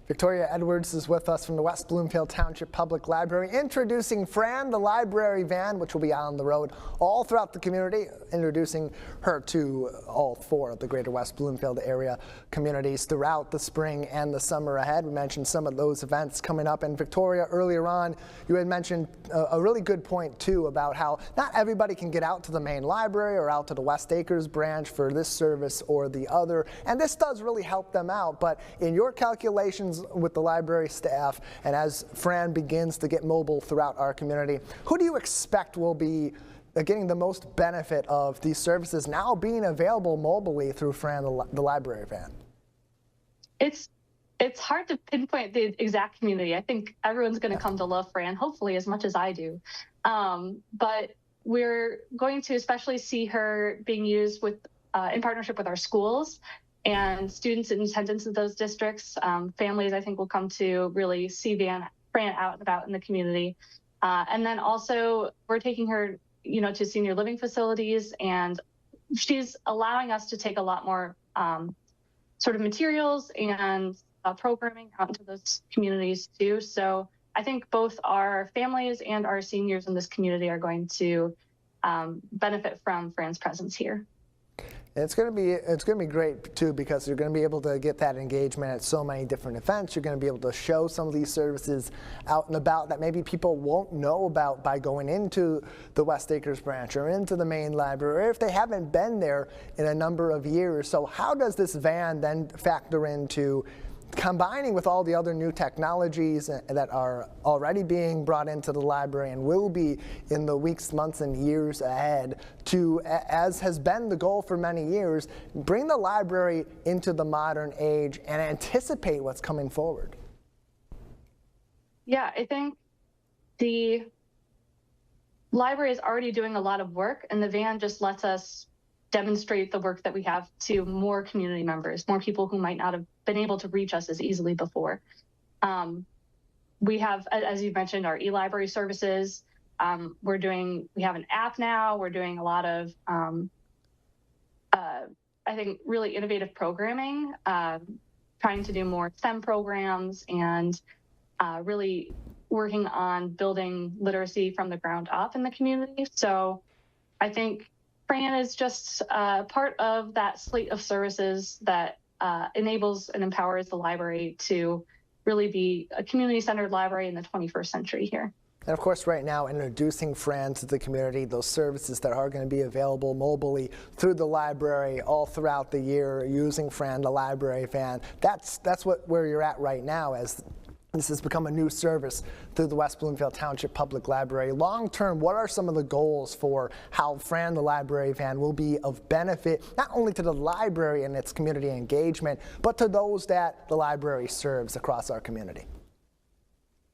Victoria Edwards is with us from the West Bloomfield Township Public Library, introducing Fran, the library van, which will be on the road all throughout the community, introducing her to all 4 of the Greater West Bloomfield area communities throughout the spring and the summer ahead. We mentioned some of those events coming up. And Victoria, earlier on, you had mentioned a really good point, too, about how not everybody can get out to the main library or out to the West Acres branch for this service or the other. And this does really help them out. But in your calculations with the library staff, and as Fran begins to get mobile throughout our community, who do you expect will be getting the most benefit of these services now being available mobilely through Fran, the library van? It's hard to pinpoint the exact community. I think everyone's going to come to love Fran, hopefully as much as I do. But we're going to especially see her being used with in partnership with our schools and students in attendance of those districts. Families, I think, will come to really see Fran out and about in the community. And then also, we're taking her, to senior living facilities, and she's allowing us to take a lot more sort of materials and programming out into those communities too. So I think both our families and our seniors in this community are going to benefit from Fran's presence here. It's going to be great too, because you're going to be able to get that engagement at so many different events. You're going to be able to show some of these services out and about that maybe people won't know about by going into the West Acres branch or into the main library, or if they haven't been there in a number of years. So how does this van then factor into combining with all the other new technologies that are already being brought into the library and will be in the weeks, months, and years ahead to, as has been the goal for many years, bring the library into the modern age and anticipate what's coming forward? Yeah, I think the library is already doing a lot of work, and the van just lets us demonstrate the work that we have to more community members, more people who might not have been able to reach us as easily before. We have, as you mentioned, our e-library services. We have an app now. We're doing a lot of, I think, really innovative programming, trying to do more STEM programs and really working on building literacy from the ground up in the community. So I think Fran is just part of that slate of services that enables and empowers the library to really be a community-centered library in the 21st century here. And of course, right now, introducing Fran to the community, those services that are going to be available mobilely through the library all throughout the year, using Fran, the library van. That's where you're at right now, as this has become a new service through the West Bloomfield Township Public Library. Long term, what are some of the goals for how Fran, the library van, will be of benefit not only to the library and its community engagement, but to those that the library serves across our community?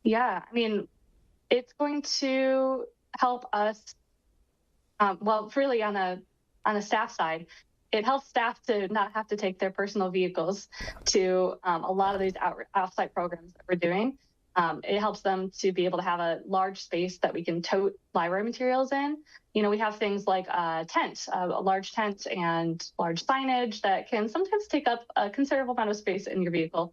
Yeah, I mean, it's going to help us, really on the staff side, it helps staff to not have to take their personal vehicles to a lot of these offsite programs that we're doing. It helps them to be able to have a large space that we can tote library materials in. We have things like a tent, a large tent and large signage that can sometimes take up a considerable amount of space in your vehicle.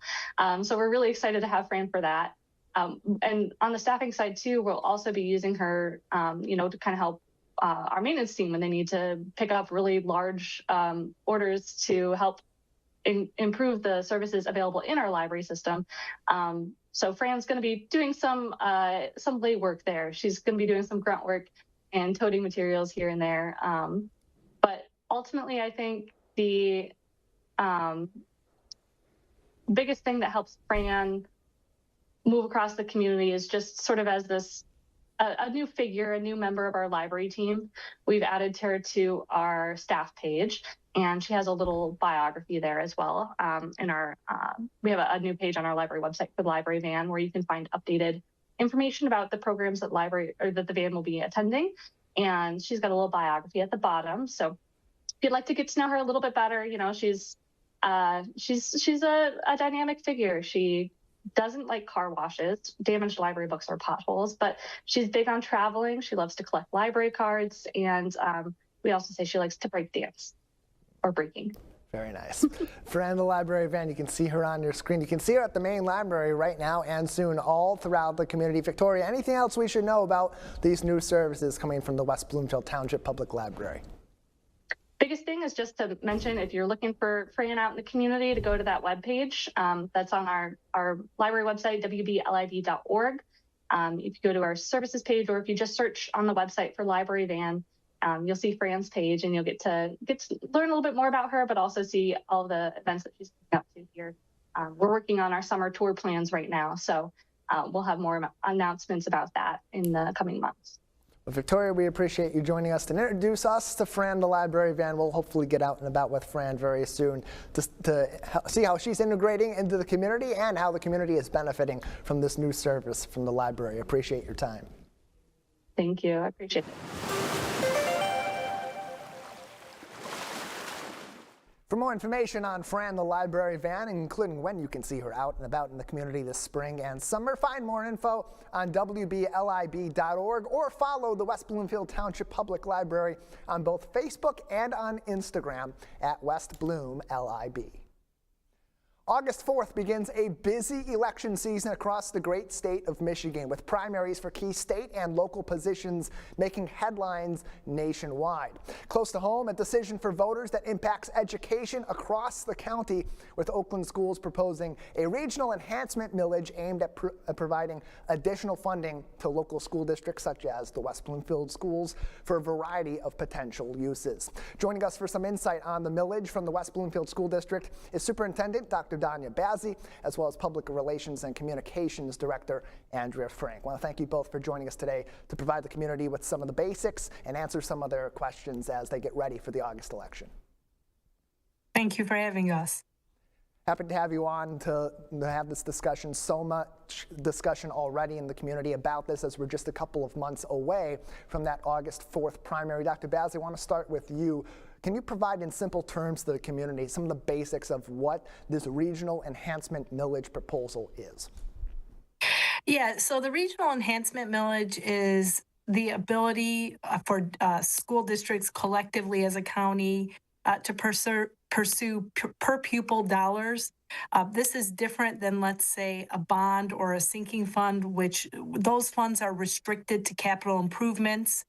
So we're really excited to have Fran for that. And on the staffing side too, we'll also be using her, to kind of help our maintenance team when they need to pick up really large orders to help improve the services available in our library system. So Fran's going to be doing some late work there. She's going to be doing some grunt work and toting materials here and there. But ultimately, I think the biggest thing that helps Fran move across the community is just sort of as this a new figure, a new member of our library team. We've added her to our staff page, and she has a little biography there as well. We have a new page on our library website for the library van where you can find updated information about the programs that the van will be attending. And she's got a little biography at the bottom. So if you'd like to get to know her a little bit better, she's a dynamic figure. She doesn't like car washes, damaged library books, or potholes, but she's big on traveling. She loves to collect library cards, and we also say she likes to break dance or breaking. Very nice. Fran, the library van, you can see her on your screen. You can see her at the main library right now and soon all throughout the community. Victoria, anything else we should know about these new services coming from the West Bloomfield Township Public Library? Biggest thing is just to mention, if you're looking for Fran out in the community, to go to that webpage. That's on our library website, wblib.org. If you go to our services page, or if you just search on the website for library van, you'll see Fran's page, and you'll get to learn a little bit more about her, but also see all the events that she's coming up to here. We're working on our summer tour plans right now, so we'll have more announcements about that in the coming months. Well, Victoria, we appreciate you joining us to introduce us to Fran, the library van. We'll hopefully get out and about with Fran very soon to see how she's integrating into the community and how the community is benefiting from this new service from the library. Appreciate your time. Thank you. I appreciate it. For more information on Fran, the library van, including when you can see her out and about in the community this spring and summer, find more info on wblib.org or follow the West Bloomfield Township Public Library on both Facebook and on Instagram at West Bloom LIB. August 4th begins a busy election season across the great state of Michigan, with primaries for key state and local positions making headlines nationwide. Close to home, a decision for voters that impacts education across the county, with Oakland schools proposing a regional enhancement millage aimed at providing additional funding to local school districts such as the West Bloomfield schools for a variety of potential uses. Joining us for some insight on the millage from the West Bloomfield School District is Superintendent Dr. Danya Bazzi, as well as Public Relations and Communications Director Andrea Frank. I want to thank you both for joining us today to provide the community with some of the basics and answer some of their questions as they get ready for the August election. Thank you for having us. Happy to have you on to have this discussion. So much discussion already in the community about this, as we're just a couple of months away from that August 4th primary. Dr. Bazzi, I want to start with you. Can you provide in simple terms to the community some of the basics of what this regional enhancement millage proposal is? Yeah, so the regional enhancement millage is the ability for school districts collectively as a county to pursue per pupil dollars. This is different than, let's say, a bond or a sinking fund, which those funds are restricted to capital improvements,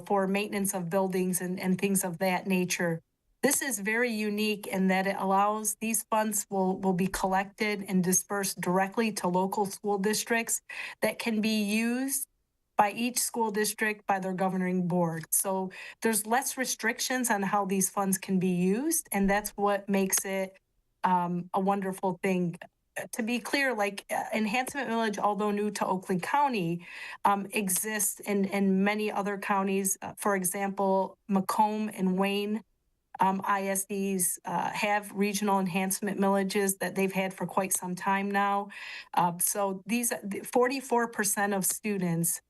for maintenance of buildings and things of that nature. This is very unique in that it allows these funds will be collected and dispersed directly to local school districts that can be used by each school district by their governing board. So there's less restrictions on how these funds can be used, and that's what makes it a wonderful thing. To be clear, enhancement millage, although new to Oakland County, exists in many other counties. For example, Macomb and Wayne ISDs have regional enhancement millages that they've had for quite some time now. So these 44% of students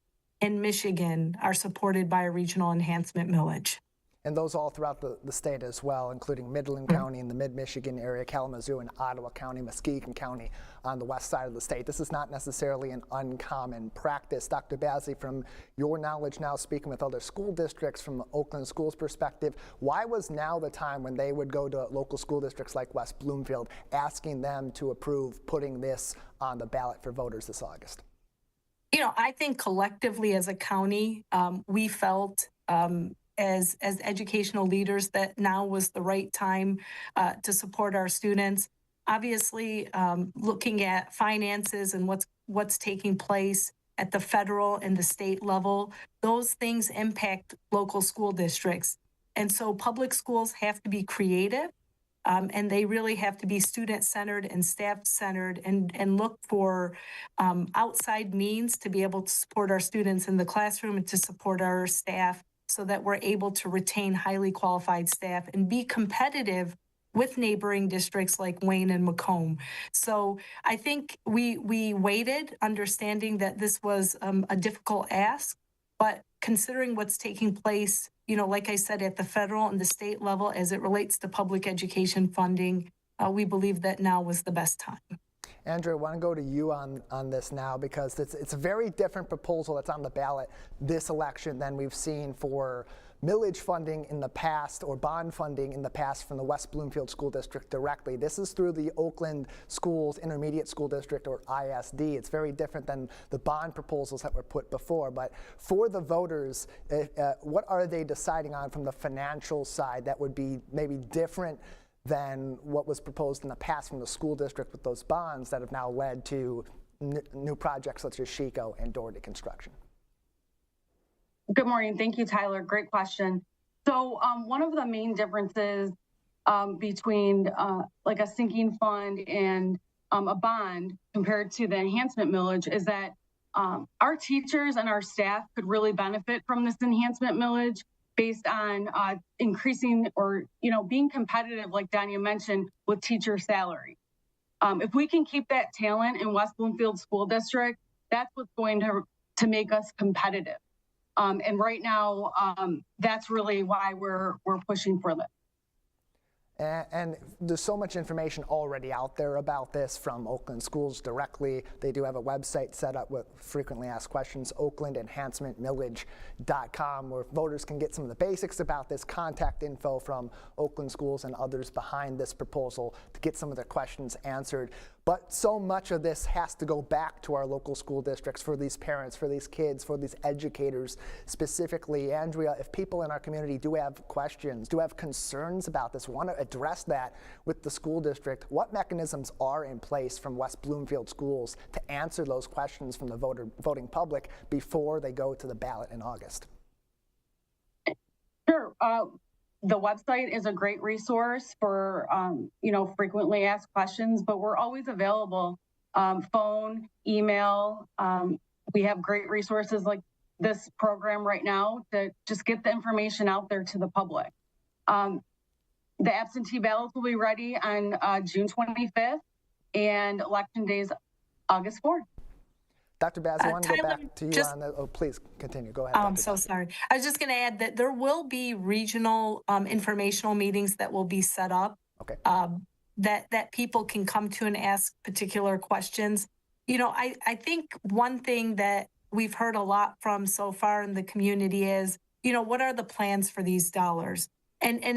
in Michigan are supported by a regional enhancement millage. And those all throughout the state as well, including Midland County in the mid-Michigan area, Kalamazoo and Ottawa County, Muskegon County on the west side of the state. This is not necessarily an uncommon practice. Dr. Bazzi, from your knowledge now, speaking with other school districts from the Oakland schools perspective, why was now the time when they would go to local school districts like West Bloomfield asking them to approve putting this on the ballot for voters this August? You know, I think collectively as a county, we felt as educational leaders that now was the right time to support our students. Obviously, looking at finances and what's taking place at the federal and the state level, those things impact local school districts. And so public schools have to be creative. And they really have to be student-centered and staff-centered and look for outside means to be able to support our students in the classroom and to support our staff so that we're able to retain highly qualified staff and be competitive with neighboring districts like Wayne and Macomb. So I think we waited, understanding that this was a difficult ask, but considering what's taking place, you know, like I said, at the federal and the state level as it relates to public education funding, we believe that now was the best time. Andrew, I want to go to you on this now because it's a very different proposal that's on the ballot this election than we've seen for millage funding in the past or bond funding in the past from the West Bloomfield School District directly. This is through the Oakland Schools Intermediate School District, or ISD. It's very different than the bond proposals that were put before. But for the voters, what are they deciding on from the financial side that would be maybe different than what was proposed in the past from the school district with those bonds that have now led to new projects such as Chico and Doherty construction? Good morning. Thank you, Tyler. Great question. So one of the main differences between like a sinking fund and a bond compared to the enhancement millage is that our teachers and our staff could really benefit from this enhancement millage based on increasing or, you know, being competitive, like Danya mentioned, with teacher salary. If we can keep that talent in West Bloomfield School District, that's what's going to make us competitive. And right now, that's really why we're pushing for this. And there's so much information already out there about this from Oakland schools directly. They do have a website set up with frequently asked questions, oaklandenhancementmillage.com, where voters can get some of the basics about this, contact info from Oakland schools and others behind this proposal to get some of their questions answered. But so much of this has to go back to our local school districts for these parents, for these kids, for these educators specifically. Andrea, if people in our community do have questions, do have concerns about this, want to address that with the school district, what mechanisms are in place from West Bloomfield schools to answer those questions from the voting public before they go to the ballot in August? Sure. The website is a great resource for, you know, frequently asked questions, but we're always available, phone, email. We have great resources like this program right now to just get the information out there to the public. The absentee ballots will be ready on June 25th and election day is August 4th. Dr. Bazzi, I want to go back to you on that. Oh, please continue. Go ahead. I'm so sorry. I was just going to add that there will be regional informational meetings that will be set up. Okay. That people can come to and ask particular questions. You know, I think one thing that we've heard a lot from so far in the community is, you know, what are the plans for these dollars? And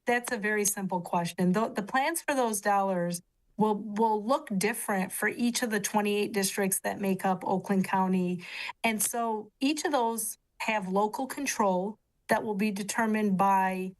that's a very simple question. The plans for those dollars will look different for each of the 28 districts that make up Oakland County. And so each of those have local control that will be determined by,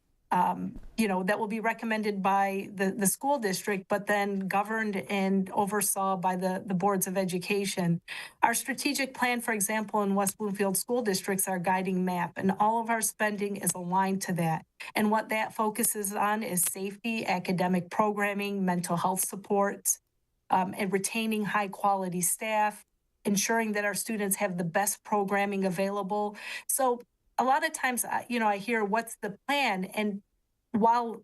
you know, that will be recommended by the school district, but then governed and oversaw by the boards of education. Our strategic plan, for example, in West Bloomfield school districts, our guiding map, and all of our spending is aligned to that. And what that focuses on is safety, academic programming, mental health supports, and retaining high quality staff, ensuring that our students have the best programming available. So a lot of times, you know, I hear what's the plan, and while,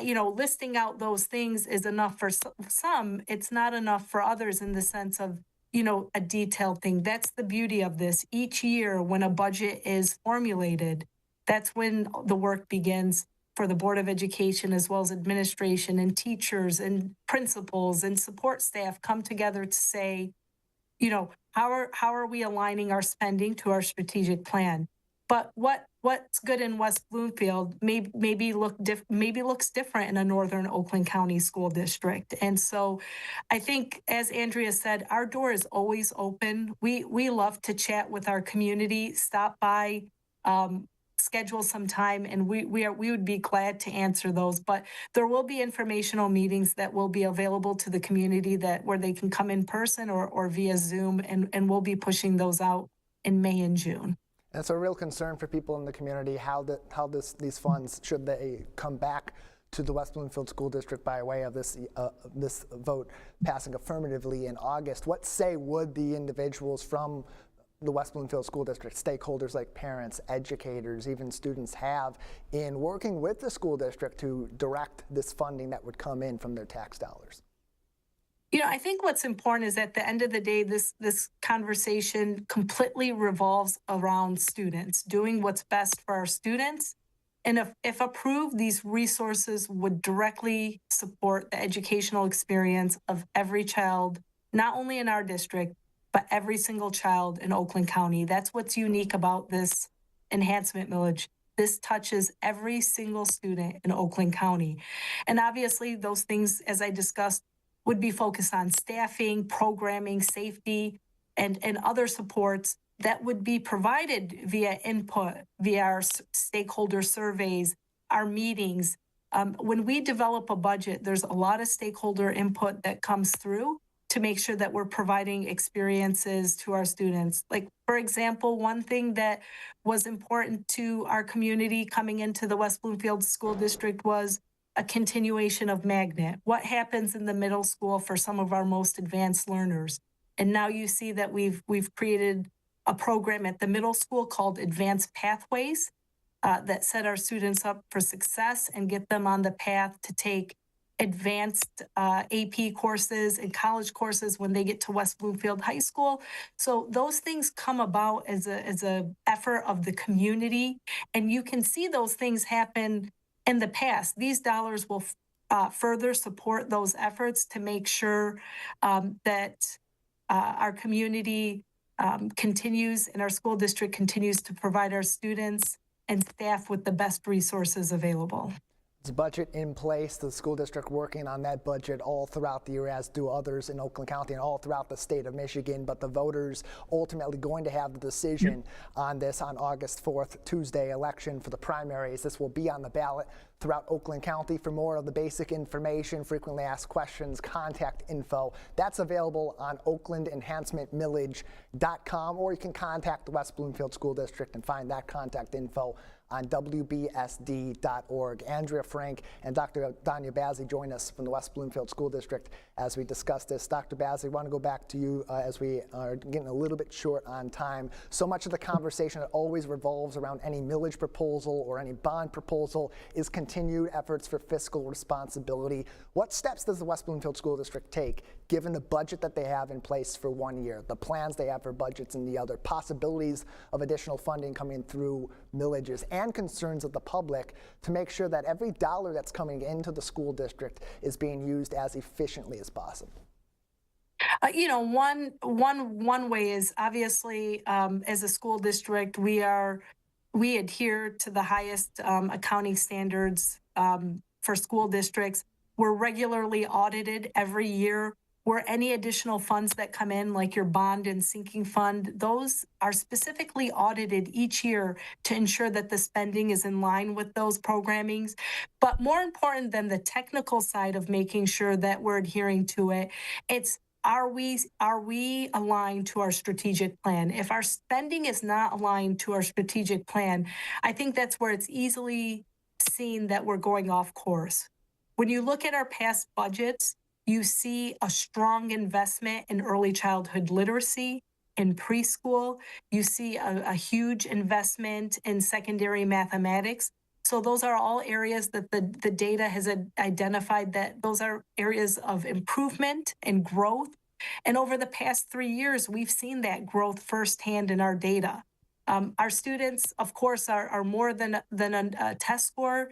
you know, listing out those things is enough for some, it's not enough for others in the sense of, you know, a detailed thing. That's the beauty of this. Each year when a budget is formulated, That's when the work begins for the Board of Education, as well as administration and teachers and principals and support staff come together to say, you know, how are we aligning our spending to our strategic plan? But what's good in West Bloomfield maybe looks different in a northern Oakland County school district. And so I think, as Andrea said, our door is always open. We love to chat with our community, stop by, schedule some time, and we would be glad to answer those. But there will be informational meetings that will be available to the community where they can come in person or via Zoom, and we'll be pushing those out in May and June. And it's a real concern for people in the community how these funds, should they come back to the West Bloomfield School District by way of this vote passing affirmatively in August. What say would the individuals from the West Bloomfield School District, stakeholders like parents, educators, even students, have in working with the school district to direct this funding that would come in from their tax dollars? You know, I think what's important is at the end of the day, this conversation completely revolves around students, doing what's best for our students. And if approved, these resources would directly support the educational experience of every child, not only in our district, but every single child in Oakland County. That's what's unique about this enhancement millage. This touches every single student in Oakland County. And obviously, those things, as I discussed, would be focused on staffing, programming, safety, and other supports that would be provided via input, via our stakeholder surveys, our meetings. When we develop a budget, there's a lot of stakeholder input that comes through to make sure that we're providing experiences to our students. Like, for example, one thing that was important to our community coming into the West Bloomfield School District was a continuation of Magnet. What happens in the middle school for some of our most advanced learners? And now you see that we've created a program at the middle school called Advanced Pathways that set our students up for success and get them on the path to take advanced AP courses and college courses when they get to West Bloomfield High School. So those things come about as a effort of the community, and you can see those things happen in the past. These dollars will further support those efforts to make sure that our community continues and our school district continues to provide our students and staff with the best resources available. There's a budget in place, the school district working on that budget all throughout the year, as do others in Oakland County and all throughout the state of Michigan. But the voters ultimately going to have the decision on this on August 4th, Tuesday election for the primaries. This will be on the ballot throughout Oakland County. For more of the basic information, frequently asked questions, contact info, that's available on oaklandenhancementmillage.com, or you can contact the West Bloomfield School District and find that contact info on wbsd.org. Andrea Frank and Dr. Danya Bazzi join us from the West Bloomfield School District as we discuss this. Dr. Bazzi, I want to go back to you as we are getting a little bit short on time. So much of the conversation that always revolves around any millage proposal or any bond proposal is continued efforts for fiscal responsibility. What steps does the West Bloomfield School District take, given the budget that they have in place for 1 year, the plans they have for budgets in the other, possibilities of additional funding coming through millages, and concerns of the public, to make sure that every dollar that's coming into the school district is being used as efficiently as possible? You know, one way is obviously, as a school district, we adhere to the highest accounting standards for school districts. We're regularly audited every year, where any additional funds that come in, like your bond and sinking fund, those are specifically audited each year to ensure that the spending is in line with those programmings. But more important than the technical side of making sure that we're adhering to it, it's are we aligned to our strategic plan? If our spending is not aligned to our strategic plan, I think that's where it's easily seen that we're going off course. When you look at our past budgets, you see a strong investment in early childhood literacy, in preschool. You see a huge investment in secondary mathematics. So those are all areas that the data has identified that those are areas of improvement and growth. And over the past 3 years, we've seen that growth firsthand in our data. Our students, of course, are more than a test score.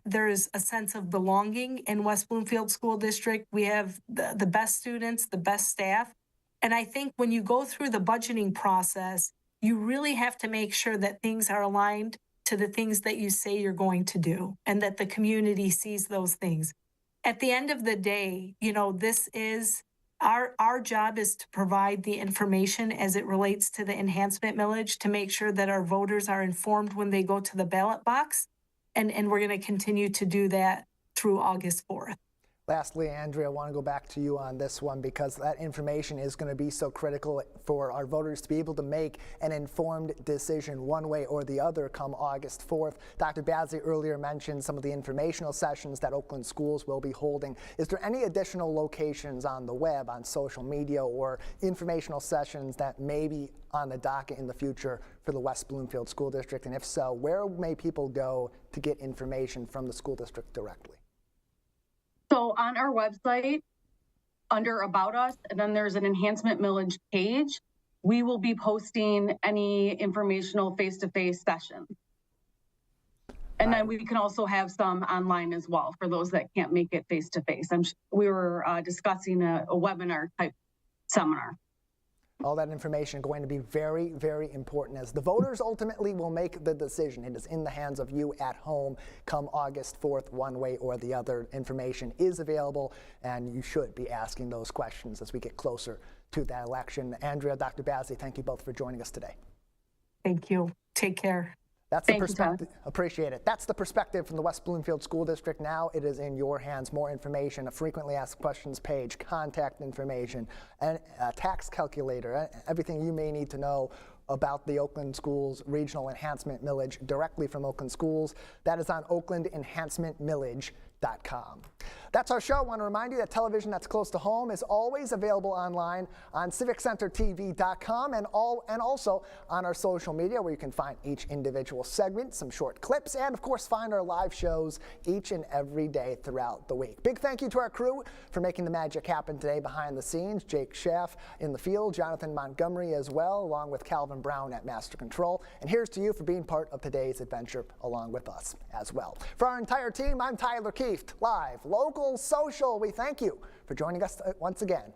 There is a sense of belonging in West Bloomfield School District. We have the best students, the best staff. And I think when you go through the budgeting process, you really have to make sure that things are aligned to the things that you say you're going to do and that the community sees those things. At the end of the day, this is our job is to provide the information as it relates to the enhancement millage to make sure that our voters are informed when they go to the ballot box. And we're going to continue to do that through August 4th. Lastly, Andrea, I want to go back to you on this one because that information is going to be so critical for our voters to be able to make an informed decision one way or the other come August 4th. Dr. Bazzi earlier mentioned some of the informational sessions that Oakland schools will be holding. Is there any additional locations on the web, on social media, or informational sessions that may be on the docket in the future for the West Bloomfield School District? And if so, where may people go to get information from the school district directly? So on our website, under About Us, and then there's an enhancement millage page, we will be posting any informational face-to-face sessions. And then we can also have some online as well for those that can't make it face-to-face. We were discussing a webinar type seminar. All that information going to be very, very important as the voters ultimately will make the decision. It is in the hands of you at home come August 4th, one way or the other. Information is available, and you should be asking those questions as we get closer to that election. Andrea, Dr. Bazzi, thank you both for joining us today. Thank you. Take care. That's the perspective. Appreciate it. That's the perspective from the West Bloomfield School District. Now it is in your hands. More information, a frequently asked questions page, contact information, and a tax calculator, everything you may need to know about the Oakland Schools Regional Enhancement Millage directly from Oakland Schools. That is on oaklandenhancementmillage.com. That's our show. I want to remind you that television that's close to home is always available online on civiccentertv.com and also on our social media where you can find each individual segment, some short clips, and of course find our live shows each and every day throughout the week. Big thank you to our crew for making the magic happen today behind the scenes. Jake Schaff in the field, Jonathan Montgomery as well, along with Calvin Brown at Master Control. And here's to you for being part of today's adventure along with us as well. For our entire team, I'm Tyler Kieft, live, local, social. We thank you for joining us once again.